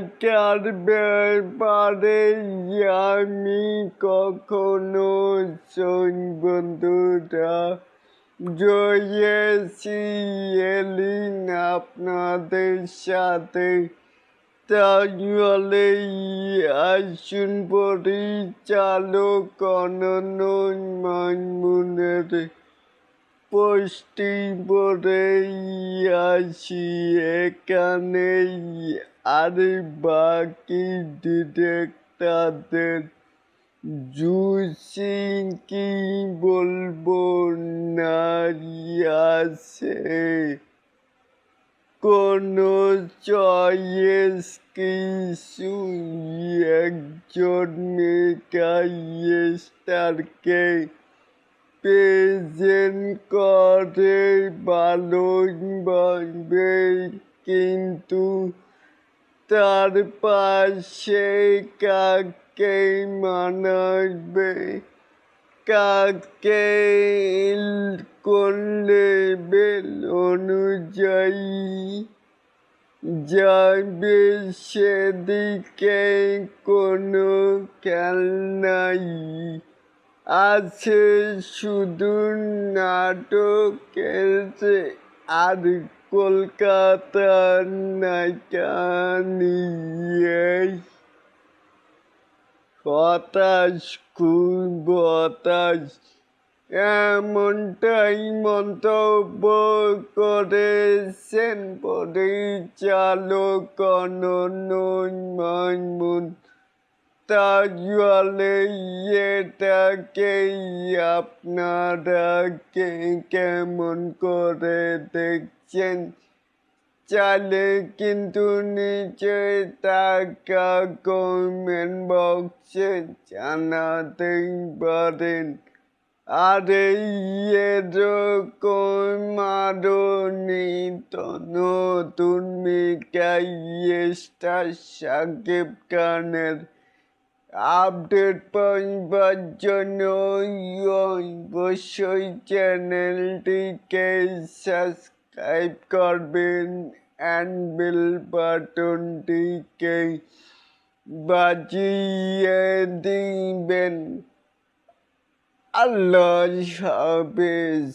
নায়িকার ব্যাপারে আমি কখনো বন্ধুরা জয়েছি এলিন আপনাদের সাথে। তাহলে আসুন পরিচালক অনন্য মাইমুনের পোস্টটি পড়ে আসি এখানেই। আর বাকি ডিরেক্টরদের জুসি কি বলবো না আছে কোনো চয়েস কিছু একজন মেগা স্টারকে প্রেজেন্ট করে ভালোভাবে, কিন্তু তার পাশে কাকে মানাবে, কাকে কোন লেভেল অনুযায়ী যাবে সেদিকে কোনো খেয়াল নাই। আছে শুধু নাটকের আর কলকাতার নায়িকা নিয়ে। হতাশ, খুব হতাশ, এমনটাই মন্তব্য করেছেন পরিচালক অনন্য মাইমুন। তাহলে এটাকে আপনারা কেমন করে দেখছেন? চাইলে কিন্তু নিচে থাকা কমেন্ট বক্সে জানাতেই পারেন। আর এরকম আরো নিত্য নতুন মেগা স্টার শাকিব খানের আপডেট পাইবার জন্য অবশ্যই চ্যানেলটিকে সাবস্ক্রাইব করবেন অ্যান্ড বেল বাটনটিকে বাজিয়ে দিবেন। আল্লাহ হাফেজ।